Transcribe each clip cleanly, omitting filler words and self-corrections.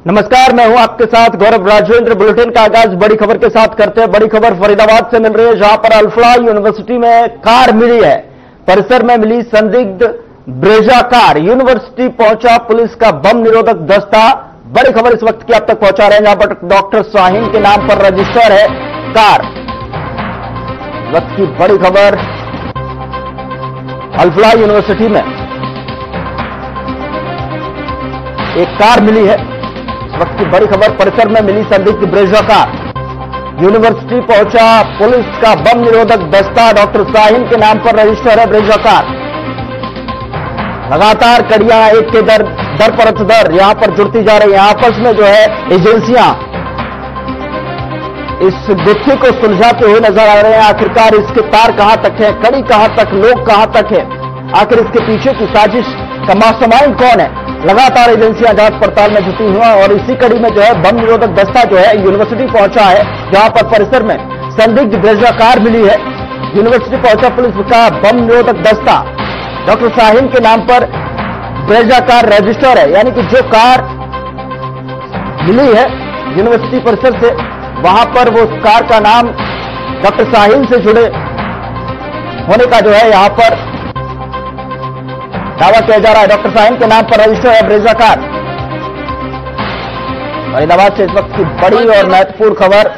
नमस्कार, मैं हूं आपके साथ गौरव राजेंद्र। बुलेटिन का आगाज बड़ी खबर के साथ करते हैं। बड़ी खबर फरीदाबाद से मिल रही है, जहां पर अल्फला यूनिवर्सिटी में कार मिली है। परिसर में मिली संदिग्ध ब्रेजा कार। यूनिवर्सिटी पहुंचा पुलिस का बम निरोधक दस्ता। बड़ी खबर इस वक्त की आप तक पहुंचा रहे हैं, जहां पर डॉक्टर शाहीन के नाम पर रजिस्टर है कार। वक्त की बड़ी खबर अल्फला यूनिवर्सिटी में एक कार मिली है। वक्त की बड़ी खबर, परिसर में मिली संदिग्ध ब्रेजा कार। यूनिवर्सिटी पहुंचा पुलिस का बम निरोधक दस्ता। डॉक्टर शाहीन के नाम पर रजिस्टर है ब्रेजा कार। लगातार कड़ियां एक के दर पर दर यहां पर जुड़ती जा रही है। आपस में जो है एजेंसियां इस गुत्थी को सुलझाते हुए नजर आ रहे हैं। आखिरकार इसके तार कहां तक है, कड़ी कहां तक, लोग कहां तक है, आखिर इसके पीछे की साजिश का मास्टरमाइंड कौन है। लगातार एजेंसियां जांच पड़ताल में जुटी हुई और इसी कड़ी में जो है बम निरोधक दस्ता जो है यूनिवर्सिटी पहुंचा है, जहां पर परिसर में संदिग्ध ब्रेजा कार मिली है। यूनिवर्सिटी पहुंचा पुलिस का बम निरोधक दस्ता। डॉक्टर शाहीन के नाम पर ब्रेजा कार रजिस्टर है, यानी कि जो कार मिली है यूनिवर्सिटी परिसर से, वहां पर वो कार का नाम डॉक्टर शाहीन से जुड़े होने का जो है यहां पर दावा किया जा रहा है। डॉक्टर शाहीन के नाम पर रजिस्टर है ब्रेजा कार। फरीदाबाद से इस वक्त की बड़ी और महत्वपूर्ण खबर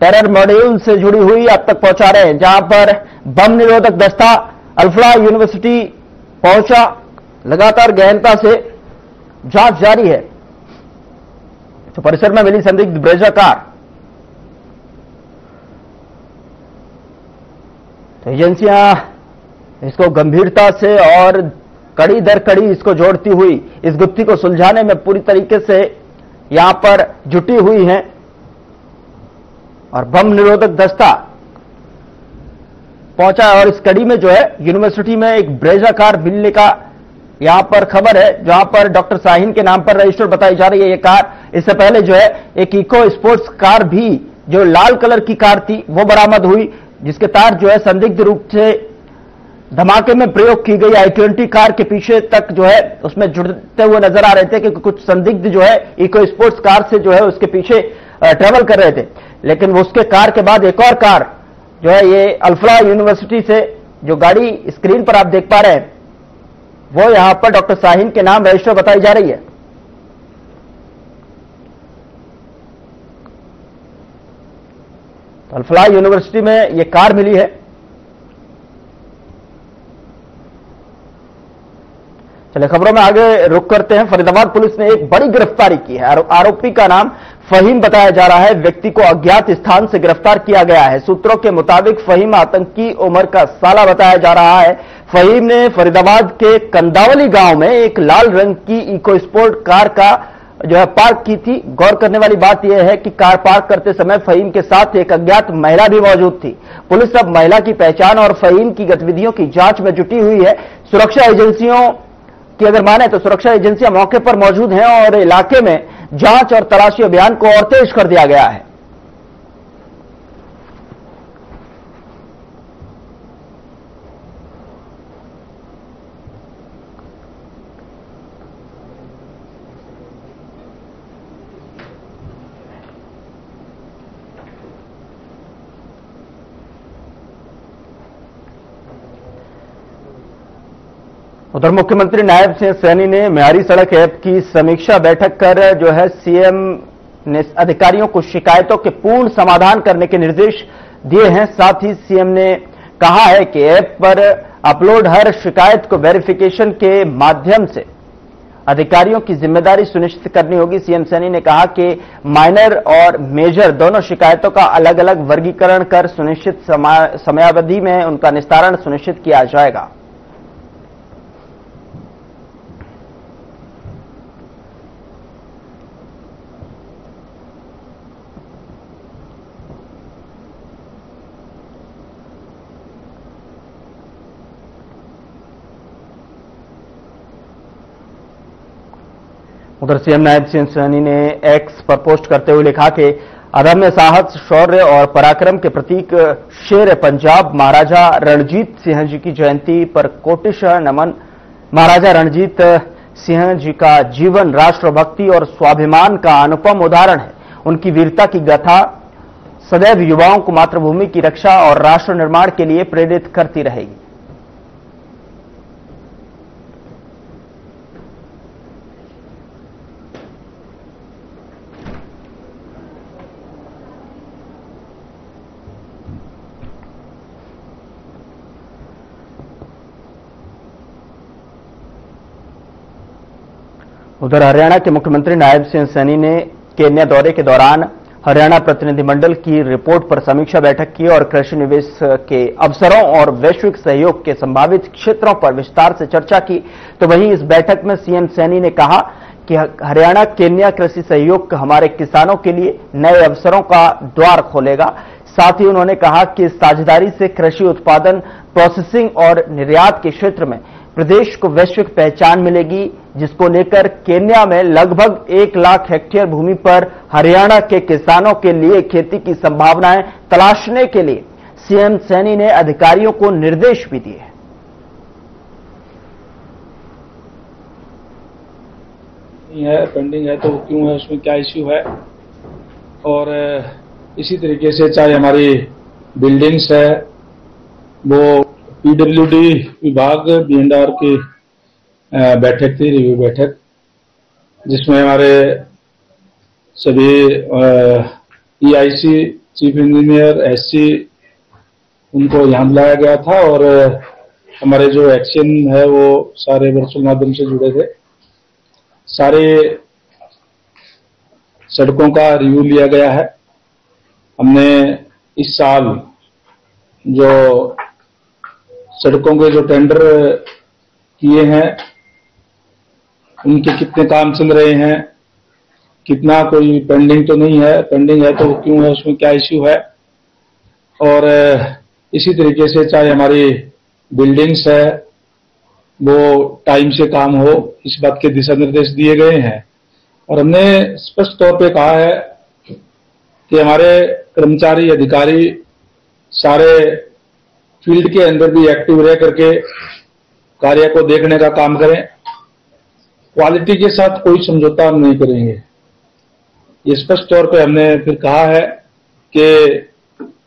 टेरर मॉड्यूल से जुड़ी हुई आप तक पहुंचा रहे हैं, जहां पर बम निरोधक दस्ता अल्फला यूनिवर्सिटी पहुंचा। लगातार गहनता से जांच जारी है। तो परिसर में मिली संदिग्ध ब्रेजा कार। तो एजेंसियां इसको गंभीरता से और कड़ी दर कड़ी इसको जोड़ती हुई इस गुत्थी को सुलझाने में पूरी तरीके से यहां पर जुटी हुई हैं। और बम निरोधक दस्ता पहुंचा और इस कड़ी में जो है यूनिवर्सिटी में एक ब्रेजा कार मिलने का यहां पर खबर है, जहां पर डॉक्टर शाहीन के नाम पर रजिस्टर बताई जा रही है ये कार। इससे पहले जो है एक इको स्पोर्ट्स कार भी, जो लाल कलर की कार थी, वो बरामद हुई, जिसके तार जो है संदिग्ध रूप से धमाके में प्रयोग की गई i20 कार के पीछे तक जो है उसमें जुड़ते हुए नजर आ रहे थे, क्योंकि कुछ संदिग्ध जो है इको स्पोर्ट्स कार से जो है उसके पीछे ट्रेवल कर रहे थे। लेकिन उसके कार के बाद एक और कार जो है ये अल्फला यूनिवर्सिटी से जो गाड़ी स्क्रीन पर आप देख पा रहे हैं, वो यहां पर डॉक्टर शाहीन के नाम रजिस्टर बताई जा रही है। तो अल्फला यूनिवर्सिटी में ये कार मिली है। चलिए खबरों में आगे रुक करते हैं। फरीदाबाद पुलिस ने एक बड़ी गिरफ्तारी की है। आरोपी का नाम फहीम बताया जा रहा है। व्यक्ति को अज्ञात स्थान से गिरफ्तार किया गया है। सूत्रों के मुताबिक फहीम आतंकी उमर का साला बताया जा रहा है। फहीम ने फरीदाबाद के कंदावली गांव में एक लाल रंग की इको स्पोर्ट कार का जो है पार्क की थी। गौर करने वाली बात यह है कि कार पार्क करते समय फहीम के साथ एक अज्ञात महिला भी मौजूद थी। पुलिस अब महिला की पहचान और फहीम की गतिविधियों की जांच में जुटी हुई है। सुरक्षा एजेंसियों कि अगर माने तो सुरक्षा एजेंसियां मौके पर मौजूद हैं और इलाके में जांच और तलाशी अभियान को और तेज कर दिया गया है। उधर मुख्यमंत्री नायब सिंह सैनी ने म्यारी सड़क ऐप की समीक्षा बैठक कर जो है सीएम ने अधिकारियों को शिकायतों के पूर्ण समाधान करने के निर्देश दिए हैं। साथ ही सीएम ने कहा है कि ऐप पर अपलोड हर शिकायत को वेरिफिकेशन के माध्यम से अधिकारियों की जिम्मेदारी सुनिश्चित करनी होगी। सीएम सैनी ने कहा कि माइनर और मेजर दोनों शिकायतों का अलग अलग वर्गीकरण कर सुनिश्चित समयावधि में उनका निस्तारण सुनिश्चित किया जाएगा। उधर सीएम नायब सिंह सैनी ने एक्स पर पोस्ट करते हुए लिखा कि अदम्य साहस, शौर्य और पराक्रम के प्रतीक शेर पंजाब महाराजा रणजीत सिंह जी की जयंती पर कोटिशः नमन। महाराजा रणजीत सिंह जी का जीवन राष्ट्रभक्ति और स्वाभिमान का अनुपम उदाहरण है। उनकी वीरता की गाथा सदैव युवाओं को मातृभूमि की रक्षा और राष्ट्र निर्माण के लिए प्रेरित करती रहेगी। उधर हरियाणा के मुख्यमंत्री नायब सिंह सैनी ने केन्या दौरे के दौरान हरियाणा प्रतिनिधिमंडल की रिपोर्ट पर समीक्षा बैठक की और कृषि निवेश के अवसरों और वैश्विक सहयोग के संभावित क्षेत्रों पर विस्तार से चर्चा की। तो वहीं इस बैठक में सीएम सैनी ने कहा कि हरियाणा केन्या कृषि सहयोग हमारे किसानों के लिए नए अवसरों का द्वार खोलेगा। साथ ही उन्होंने कहा कि साझेदारी से कृषि उत्पादन, प्रोसेसिंग और निर्यात के क्षेत्र में प्रदेश को वैश्विक पहचान मिलेगी, जिसको लेकर केन्या में लगभग 1 लाख हेक्टेयर भूमि पर हरियाणा के किसानों के लिए खेती की संभावनाएं तलाशने के लिए सीएम सैनी ने अधिकारियों को निर्देश भी दिए। पेंडिंग है तो क्यों है, उसमें क्या इश्यू है। और इसी तरीके से चाहे हमारी बिल्डिंग्स है, वो पीडब्ल्यूडी विभाग बीएनआर की बैठक थी, रिव्यू बैठक, जिसमें हमारे सभी ईआईसी, चीफ इंजीनियर, एससी, उनको यहाँ बुलाया गया था और हमारे जो एक्शन है वो सारे वर्चुअल माध्यम से जुड़े थे। सारे सड़कों का रिव्यू लिया गया है। हमने इस साल जो सड़कों के जो टेंडर किए हैं उनके कितने काम चल रहे हैं, कितना कोई पेंडिंग तो नहीं है, पेंडिंग है तो क्यों है, उसमें क्या इश्यू है। और इसी तरीके से चाहे हमारी बिल्डिंग्स है वो टाइम से काम हो, इस बात के दिशा निर्देश दिए गए हैं। और हमने स्पष्ट तौर पे कहा है कि हमारे कर्मचारी अधिकारी सारे फील्ड के अंदर भी एक्टिव रह करके कार्य को देखने का काम करें। क्वालिटी के साथ कोई समझौता हम नहीं करेंगे, ये स्पष्ट तौर पे हमने फिर कहा है कि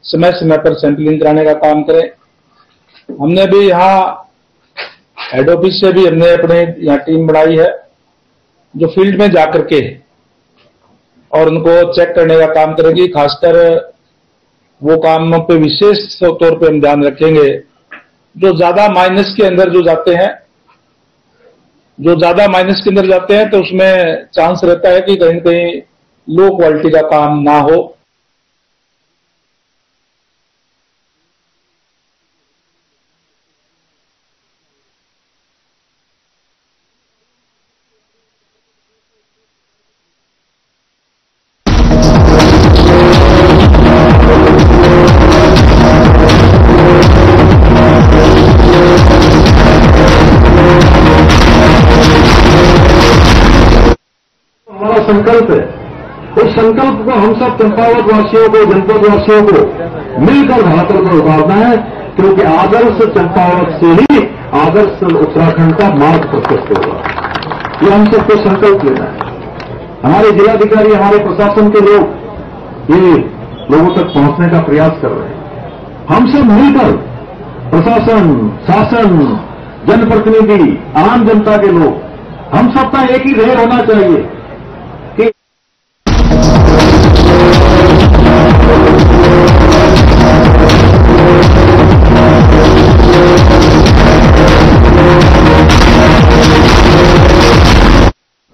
समय समय पर सैंपलिंग कराने का काम करें। हमने भी यहाँ हेड ऑफिस से भी हमने अपने यहाँ टीम बनाई है जो फील्ड में जाकर के और उनको चेक करने का काम करेगी। खासकर वो कामों पे विशेष तौर पे हम ध्यान रखेंगे जो ज्यादा माइनस के अंदर जो जाते हैं, तो उसमें चांस रहता है कि कहीं न कहीं लो क्वालिटी का काम ना हो। संकल्प है, उस संकल्प को हम सब चंपावत वासियों को, जनपद वासियों को मिलकर भाकर को उतारना है, क्योंकि आदर्श चंपावत से ही आदर्श उत्तराखंड का मार्ग प्रशस्त होगा। ये हम सबको संकल्प लेना है। हमारे जिलाधिकारी, हमारे प्रशासन के लोग ये लोगों तक पहुंचने का प्रयास कर रहे हैं। हम सब मिलकर, प्रशासन, शासन, जनप्रतिनिधि, आम जनता के लोग, हम सबका एक ही ध्येय होना चाहिए कि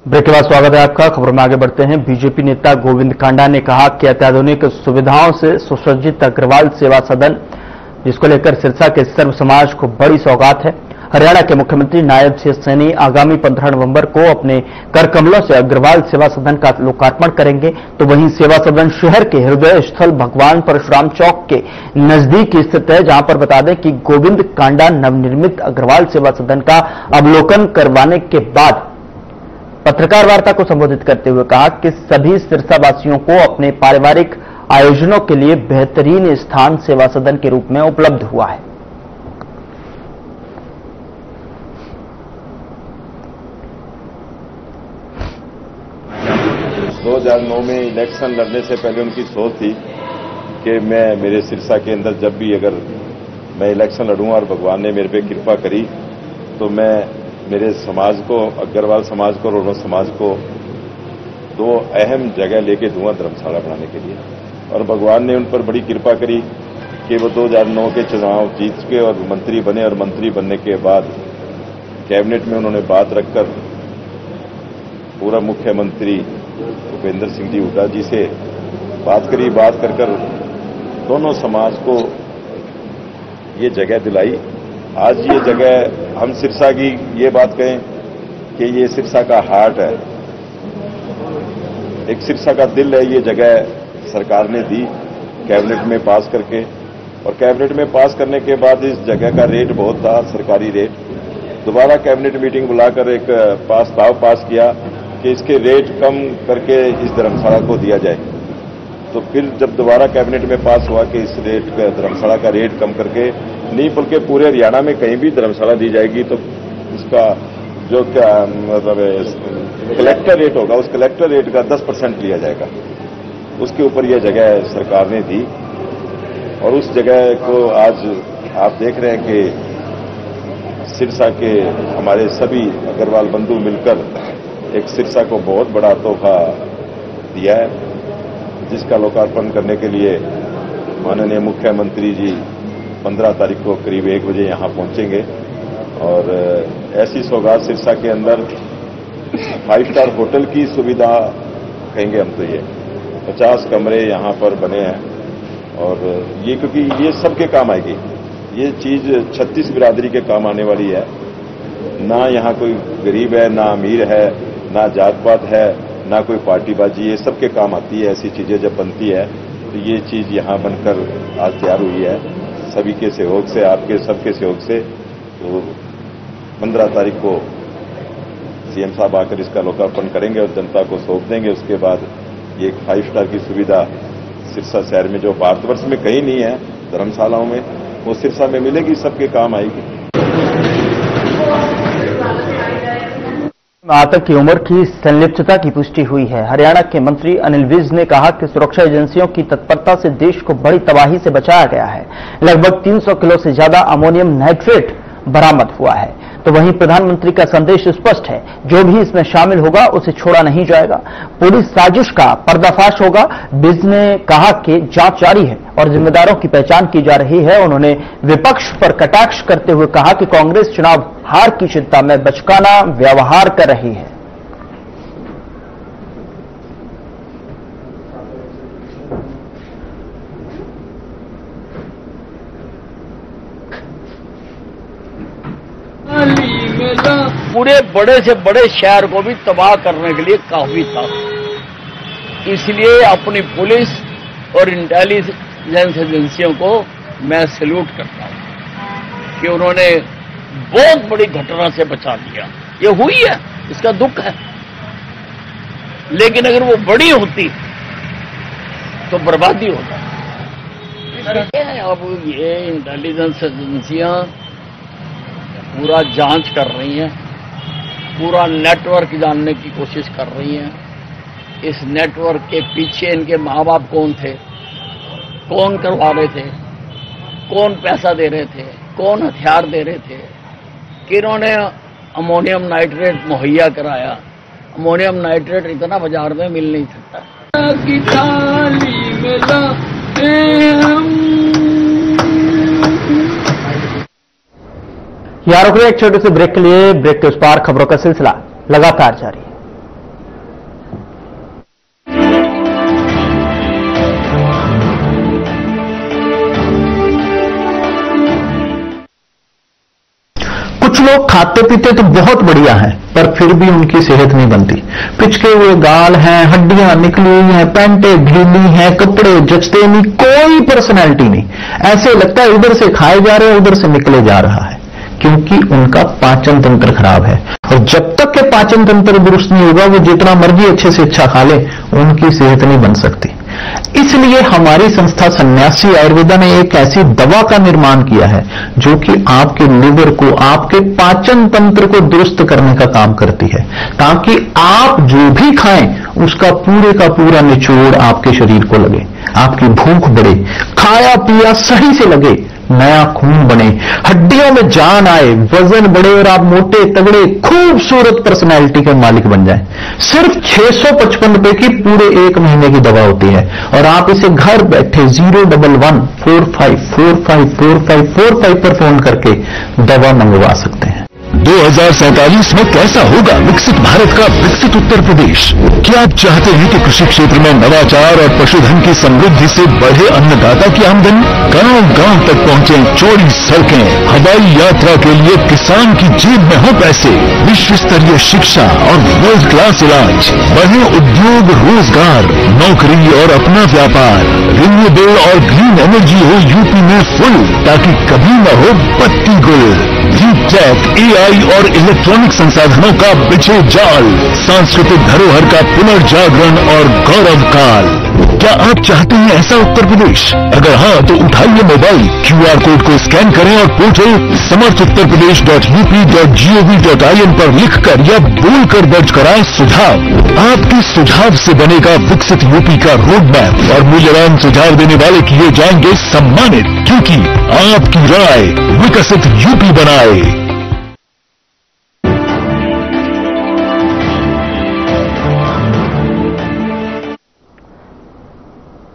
ब्रेक के बाद स्वागत है आपका। खबरों में आगे बढ़ते हैं। बीजेपी नेता गोविंद कांडा ने कहा कि अत्याधुनिक सुविधाओं से सुसज्जित अग्रवाल सेवा सदन, जिसको लेकर सिरसा के सर्व समाज को बड़ी सौगात है। हरियाणा के मुख्यमंत्री नायब सिंह सैनी आगामी 15 नवंबर को अपने कर कमलों से अग्रवाल सेवा सदन का लोकार्पण करेंगे। तो वहीं सेवा सदन शहर के हृदय स्थल भगवान परशुराम चौक के नजदीक स्थित है, जहां पर बता दें कि गोविंद कांडा नवनिर्मित अग्रवाल सेवा सदन का अवलोकन करवाने के बाद पत्रकार वार्ता को संबोधित करते हुए कहा कि सभी सिरसावासियों को अपने पारिवारिक आयोजनों के लिए बेहतरीन स्थान सेवा सदन के रूप में उपलब्ध हुआ है। 2009 में इलेक्शन लड़ने से पहले उनकी सोच थी कि मैं मेरे सिरसा के अंदर जब भी अगर मैं इलेक्शन लड़ूंगा और भगवान ने मेरे पे कृपा करी तो मैं मेरे समाज को, अग्रवाल समाज को, रोहन समाज को 2 अहम जगह लेके दूंगा धर्मशाला बनाने के लिए। और भगवान ने उन पर बड़ी कृपा करी कि वो 2009 के चुनाव जीत के और मंत्री बने, और मंत्री बनने के बाद कैबिनेट में उन्होंने बात रखकर पूर्व मुख्यमंत्री भूपेंद्र सिंह जी हुड्डा जी से बात करी। बात कर दोनों समाज को ये जगह दिलाई। आज ये जगह हम सिरसा की ये बात कहें कि ये सिरसा का हार्ट है, एक सिरसा का दिल है। ये जगह सरकार ने दी कैबिनेट में पास करके, और कैबिनेट में पास करने के बाद इस जगह का रेट बहुत था, सरकारी रेट। दोबारा कैबिनेट मीटिंग बुलाकर एक प्रस्ताव पास किया कि इसके रेट कम करके इस धर्मशाला को दिया जाए। तो फिर जब दोबारा कैबिनेट में पास हुआ कि इस रेट का, धर्मशाला का रेट कम करके नहीं बल्कि पूरे हरियाणा में कहीं भी धर्मशाला दी जाएगी तो इसका जो क्या मतलब कलेक्टर रेट होगा, उस कलेक्टर रेट का 10% लिया जाएगा। उसके ऊपर यह जगह सरकार ने दी, और उस जगह को आज आप देख रहे हैं कि सिरसा के हमारे सभी अग्रवाल बंधु मिलकर एक सिरसा को बहुत बड़ा तोहफा दिया है, जिसका लोकार्पण करने के लिए माननीय मुख्यमंत्री जी 15 तारीख को करीब 1 बजे यहां पहुंचेंगे। और ऐसी सौगात सिरसा के अंदर 5 स्टार होटल की सुविधा कहेंगे हम, तो ये 50 कमरे यहां पर बने हैं, और ये क्योंकि ये सबके काम आएगी। ये चीज 36 बिरादरी के काम आने वाली है। ना यहां कोई गरीब है, ना अमीर है, ना जात पात है, ना कोई पार्टीबाजी, ये सबके काम आती है। ऐसी चीजें जब बनती है तो ये चीज यहां बनकर आज तैयार हुई है, सभी के सहयोग से, आपके सबके सहयोग से। तो 15 तारीख को सीएम साहब आकर इसका लोकार्पण करेंगे और जनता को सौंप देंगे। उसके बाद ये 5 स्टार की सुविधा सिरसा शहर में, जो भारतवर्ष में कहीं नहीं है धर्मशालाओं में, वो सिरसा में मिलेगी, सबके काम आएगी। आतंक की उम्र की संलिप्तता की पुष्टि हुई है। हरियाणा के मंत्री अनिल विज ने कहा कि सुरक्षा एजेंसियों की तत्परता से देश को बड़ी तबाही से बचाया गया है। लगभग 300 किलो से ज्यादा अमोनियम नाइट्रेट बरामद हुआ है। तो वहीं प्रधानमंत्री का संदेश स्पष्ट है, जो भी इसमें शामिल होगा उसे छोड़ा नहीं जाएगा। पूरी साजिश का पर्दाफाश होगा। विज ने कहा कि जांच जारी है और जिम्मेदारों की पहचान की जा रही है। उन्होंने विपक्ष पर कटाक्ष करते हुए कहा कि कांग्रेस चुनाव हार की चिंता में बचकाना व्यवहार कर रही है। पूरे बड़े से बड़े शहर को भी तबाह करने के लिए काफी था। इसलिए अपनी पुलिस और इंटेलिजेंस एजेंसियों को मैं सैल्यूट करता हूं कि उन्होंने बहुत बड़ी घटना से बचा लिया। ये हुई है, इसका दुख है, लेकिन अगर वो बड़ी होती तो बर्बादी होता। अब ये इंटेलिजेंस एजेंसियां पूरा जांच कर रही हैं, पूरा नेटवर्क जानने की कोशिश कर रही हैं। इस नेटवर्क के पीछे इनके माँ बाप कौन थे, कौन करवा रहे थे, कौन पैसा दे रहे थे, कौन हथियार दे रहे थे, किन्होंने अमोनियम नाइट्रेट मुहैया कराया। अमोनियम नाइट्रेट इतना बाजार में मिल नहीं सकता। यहाँ रुक रहे एक छोटे से ब्रेक के लिए। ब्रेक के उस पार खबरों का सिलसिला लगातार जारी है। कुछ लोग खाते पीते तो बहुत बढ़िया हैं, पर फिर भी उनकी सेहत नहीं बनती। पिचके हुए गाल हैं, हड्डियां निकली हुई हैं, पैंटें ढीली हैं, कपड़े जचते नहीं, कोई पर्सनैलिटी नहीं। ऐसे लगता है इधर से खाए जा रहे हैं, उधर से निकले जा रहा है, क्योंकि उनका पाचन तंत्र खराब है। और जब तक के पाचन तंत्र दुरुस्त नहीं होगा, वो जितना मर्जी अच्छे से अच्छा खा ले, उनकी सेहत नहीं बन सकती। इसलिए हमारी संस्था सन्यासी आयुर्वेदा ने एक ऐसी दवा का निर्माण किया है जो कि आपके लिवर को, आपके पाचन तंत्र को दुरुस्त करने का काम करती है, ताकि आप जो भी खाएं उसका पूरे का पूरा निचोड़ आपके शरीर को लगे, आपकी भूख बढ़े, खाया पिया सही से लगे, नया खून बने, हड्डियों में जान आए, वजन बढ़े और आप मोटे तगड़े खूबसूरत पर्सनैलिटी के मालिक बन जाएं। सिर्फ 655 रुपए की पूरे 1 महीने की दवा होती है और आप इसे घर बैठे 01145454545 पर फोन करके दवा मंगवा सकते हैं। 2047 में कैसा होगा विकसित भारत का विकसित उत्तर प्रदेश? क्या आप चाहते हैं कि कृषि क्षेत्र में नवाचार और पशुधन की समृद्धि से बढ़े अन्नदाता की आमदनी? गांव-गांव तक पहुंचे चौड़ी सड़कें, हवाई यात्रा के लिए किसान की जेब में हो पैसे, विश्व स्तरीय शिक्षा और वर्ल्ड क्लास इलाज, बढ़े उद्योग, रोजगार, नौकरी और अपना व्यापार, रिन्यूएबल और ग्रीन एनर्जी हो यूपी में फुल, ताकि कभी न हो पत्ती गुल, टेक, एआई और इलेक्ट्रॉनिक संसाधनों का बिछे जाल, सांस्कृतिक धरोहर का पुनर्जागरण और गौरव काल। क्या आप चाहते हैं ऐसा उत्तर प्रदेश? अगर हाँ तो उठाइए मोबाइल, QR कोड को स्कैन करें और पोर्टल samarthuttarpradesh.up.gov.in पर लिखकर या बोलकर दर्ज कराएं सुझाव। आपके सुझाव से बनेगा विकसित यूपी का रोड मैप और मूल्यवान सुझाव देने वाले किए जाएंगे सम्मानित, क्योंकि आपकी राय विकसित यूपी बनाए।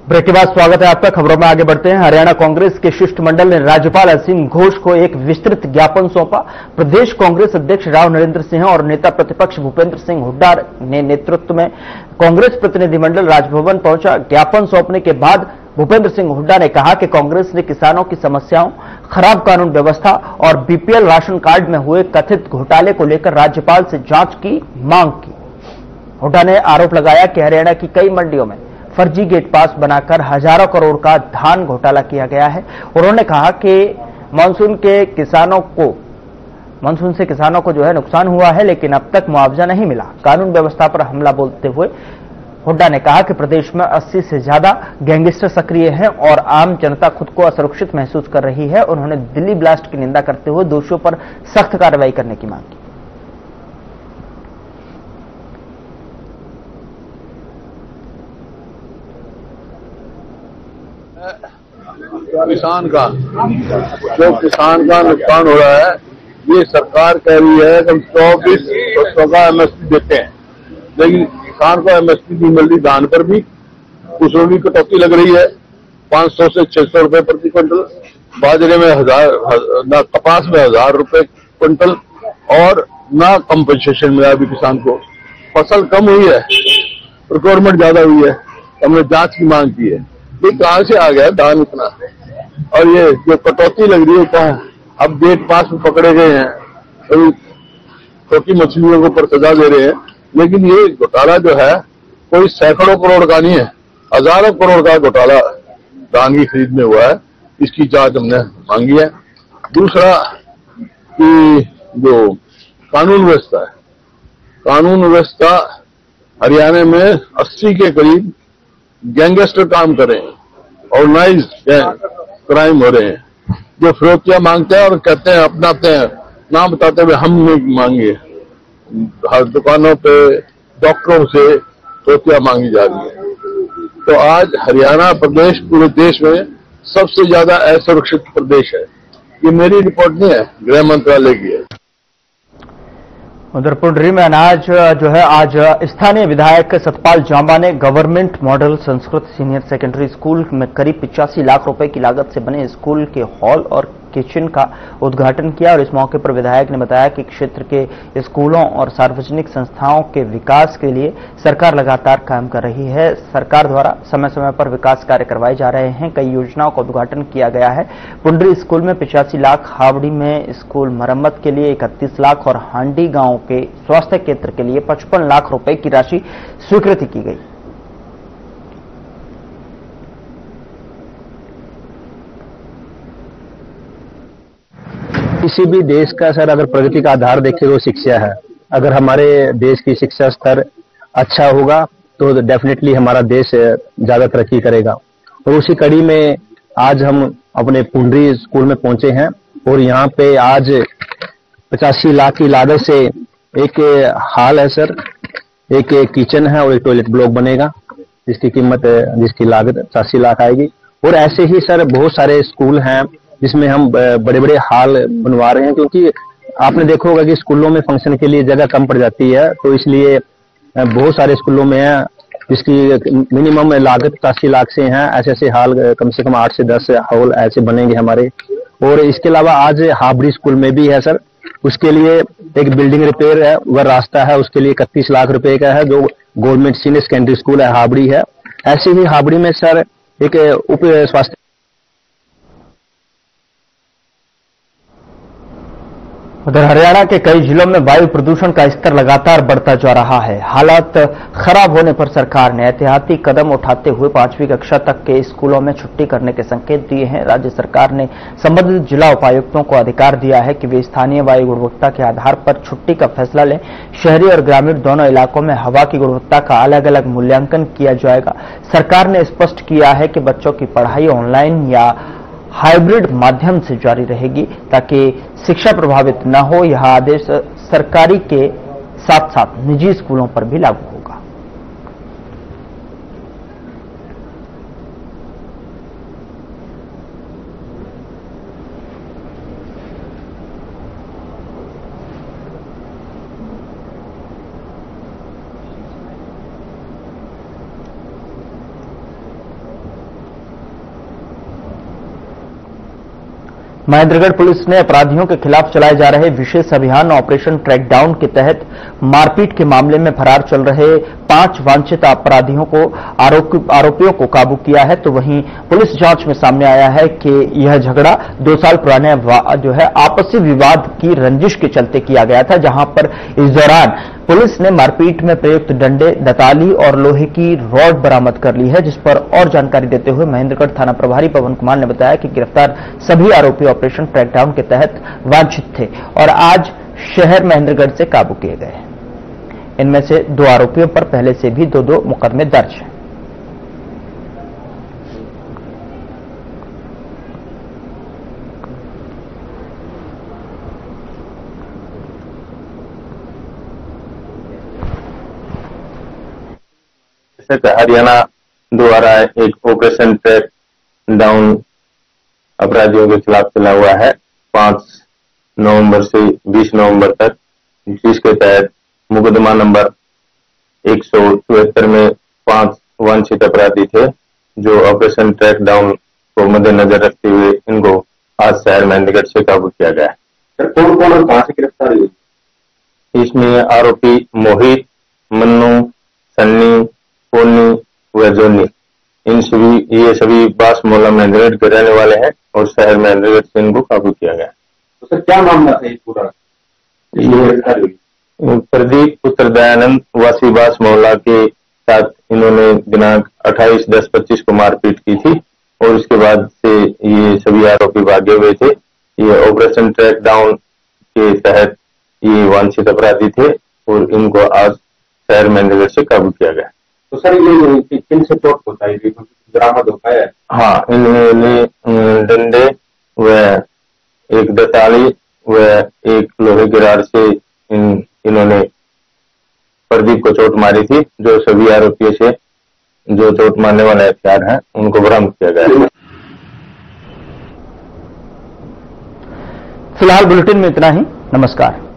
ब्रेक के बाद स्वागत है आपका। खबरों में आगे बढ़ते हैं। हरियाणा कांग्रेस के शिष्टमंडल ने राज्यपाल असीम घोष को एक विस्तृत ज्ञापन सौंपा। प्रदेश कांग्रेस अध्यक्ष राव नरेंद्र सिंह और नेता प्रतिपक्ष भूपेंद्र सिंह हुड्डा ने नेतृत्व में कांग्रेस प्रतिनिधिमंडल राजभवन पहुंचा। ज्ञापन सौंपने के बाद भूपेंद्र सिंह हुड्डा ने कहा कि कांग्रेस ने किसानों की समस्याओं, खराब कानून व्यवस्था और बीपीएल राशन कार्ड में हुए कथित घोटाले को लेकर राज्यपाल से जांच की मांग की। हुड्डा ने आरोप लगाया कि हरियाणा की कई मंडियों में फर्जी गेट पास बनाकर हजारों करोड़ का धान घोटाला किया गया है। उन्होंने कहा कि मानसून से किसानों को जो है नुकसान हुआ है, लेकिन अब तक मुआवजा नहीं मिला। कानून व्यवस्था पर हमला बोलते हुए हुड्डा ने कहा कि प्रदेश में 80 से ज्यादा गैंगस्टर सक्रिय हैं और आम जनता खुद को असुरक्षित महसूस कर रही है। उन्होंने दिल्ली ब्लास्ट की निंदा करते हुए दोषियों पर सख्त कार्रवाई करने की मांग की। किसान का नुकसान हो रहा है, ये सरकार कह रही है कि हम 2400 का MSP देते हैं, लेकिन किसान को MSP नहीं मिल रही। धान पर भी उसमें भी कटौती लग रही है, 500 से 600 रुपए प्रति क्विंटल, बाजरे में 1000, ना कपास में 1000 रुपए क्विंटल और ना कंपनसेशन मिला अभी किसान को। फसल कम हुई है, प्रोक्योरमेंट ज्यादा हुई है, हमने जांच की मांग की है। ये कहां से आ गया धान इतना? और ये जो कटौती लग रही है कहा, अब गेट पास में पकड़े गए हैं, छोटी मछलियों के ऊपर सजा दे रहे हैं, लेकिन ये घोटाला जो है कोई सैकड़ों करोड़ का नहीं है, हजारों करोड़ का घोटाला धान की खरीद में हुआ है। इसकी जांच हमने मांगी है। दूसरा कि जो कानून व्यवस्था है, कानून व्यवस्था हरियाणा में 80 के करीब गैंगस्टर काम कर रहे हैं, ऑर्गेनाइज क्राइम हो रहे हैं, जो फिरौतियां मांगते हैं और कहते हैं, अपनाते हैं, नाम बताते हुए हमने मांगी है। हर दुकानों पे डॉक्टरों से फिरौतियां मांगी जा रही है। तो आज हरियाणा प्रदेश पूरे देश में सबसे ज्यादा असुरक्षित प्रदेश है। ये मेरी रिपोर्ट नहीं है, गृह मंत्रालय की है। उधर पुंडरी में आज स्थानीय विधायक सतपाल जांबा ने government model Sanskrit senior secondary school में करीब 85 लाख रुपए की लागत से बने स्कूल के हॉल और किचन का उद्घाटन किया। और इस मौके पर विधायक ने बताया कि क्षेत्र के स्कूलों और सार्वजनिक संस्थाओं के विकास के लिए सरकार लगातार काम कर रही है। सरकार द्वारा समय समय पर विकास कार्य करवाए जा रहे हैं। कई योजनाओं का उद्घाटन किया गया है। पुंडरी स्कूल में 85 लाख, हावड़ी में स्कूल मरम्मत के लिए 31 लाख और हांडी गांव के स्वास्थ्य केंद्र के लिए 55 लाख रुपए की राशि स्वीकृति की गई। किसी भी देश का सर अगर प्रगति का आधार देखें तो शिक्षा है। अगर हमारे देश की शिक्षा स्तर अच्छा होगा तो डेफिनेटली हमारा देश ज्यादा तरक्की करेगा। और उसी कड़ी में आज हम अपने पुंडरी स्कूल में पहुंचे हैं और यहाँ पे आज 85 लाख की लागत से एक हॉल है सर, एक किचन है और एक टॉयलेट ब्लॉक बनेगा, जिसकी लागत 85 लाख आएगी। और ऐसे ही सर बहुत सारे स्कूल हैं जिसमें हम बड़े बड़े हॉल बनवा रहे हैं, क्योंकि आपने देखा होगा कि स्कूलों में फंक्शन के लिए जगह कम पड़ जाती है, तो इसलिए बहुत सारे स्कूलों में है जिसकी मिनिमम लागत 85 लाख से है। ऐसे हॉल कम से कम 8 से 10 हॉल ऐसे बनेंगे हमारे। और इसके अलावा आज हाबड़ी स्कूल में भी है सर, उसके लिए एक बिल्डिंग रिपेयर है, वह रास्ता है, उसके लिए 31 लाख रुपए का है, जो गवर्नमेंट सीनियर सेकेंडरी स्कूल है हाबड़ी है। ऐसे ही हाबड़ी में सर एक उप स्वास्थ्य। उधर हरियाणा के कई जिलों में वायु प्रदूषण का स्तर लगातार बढ़ता जा रहा है। हालात खराब होने पर सरकार ने एहतियाती कदम उठाते हुए 5वीं कक्षा तक के स्कूलों में छुट्टी करने के संकेत दिए हैं। राज्य सरकार ने संबंधित जिला उपायुक्तों को अधिकार दिया है कि वे स्थानीय वायु गुणवत्ता के आधार पर छुट्टी का फैसला लें। शहरी और ग्रामीण दोनों इलाकों में हवा की गुणवत्ता का अलग अलग मूल्यांकन किया जाएगा। सरकार ने स्पष्ट किया है कि बच्चों की पढ़ाई ऑनलाइन या हाइब्रिड माध्यम से जारी रहेगी ताकि शिक्षा प्रभावित न हो। यह आदेश सरकारी के साथ साथ निजी स्कूलों पर भी लागू होगा। महेंद्रगढ़ पुलिस ने अपराधियों के खिलाफ चलाए जा रहे विशेष अभियान ऑपरेशन ट्रैकडाउन के तहत मारपीट के मामले में फरार चल रहे 5 वांछित अपराधियों को आरोपियों को काबू किया है। तो वहीं पुलिस जांच में सामने आया है कि यह झगड़ा 2 साल पुराने जो है आपसी विवाद की रंजिश के चलते किया गया था, जहां पर इस दौरान पुलिस ने मारपीट में प्रयुक्त डंडे, दताली और लोहे की रॉड बरामद कर ली है। जिस पर और जानकारी देते हुए महेंद्रगढ़ थाना प्रभारी पवन कुमार ने बताया कि गिरफ्तार सभी आरोपी ऑपरेशन ट्रैकडाउन के तहत वांछित थे और आज शहर महेंद्रगढ़ से काबू किए गए। इनमें से 2 आरोपियों पर पहले से भी 2 मुकदमे दर्ज हैं। हरियाणा द्वारा एक ऑपरेशन ट्रैक डाउन अपराधियों के खिलाफ चला हुआ है 5 नवंबर से 20 नवंबर तक, जिसके तहत मुकदमा नंबर 174 में 5 वांछित अपराधी थे, जो ऑपरेशन ट्रैक डाउन को मद्देनजर रखते हुए इनको आज शहर महेंद्रगढ़ से काबू किया गया। सर कौन कौन और कहां से गिरफ्तार हुए? इसमें आरोपी मोहित, मन्नू, सन्नी, पोनी व जोनी, ये सभी बास मोहल्ला महेंद्रगढ़ के रहने वाले हैं और शहर महेंद्रगढ़ से इनको काबू किया गया। तो सर क्या मामला था ये पूरा? प्रदीप पुत्र दयानंद वासी बास मोहल्ला के साथ इन्होंने दिनांक 28/10/25 को मारपीट की थी और उसके बाद से ये सभी आरोपी भागे हुए थे। ये ऑपरेशन ट्रैक डाउन के तहत ये वांछित अपराधी थे और इनको आज शहर महेंद्रगढ़ से काबू किया गया। तो सर ये किन से चोट पहुंचाई गई, बरामद हो पाया है? हाँ, इन्होंने डंडे व एक दताली व एक लोहे की राड से इन्होंने प्रदीप को चोट मारी थी, जो सभी आरोपियों से जो चोट मारने वाले हथियार हैं उनको बरामद किया गया है। फिलहाल बुलेटिन में इतना ही। नमस्कार।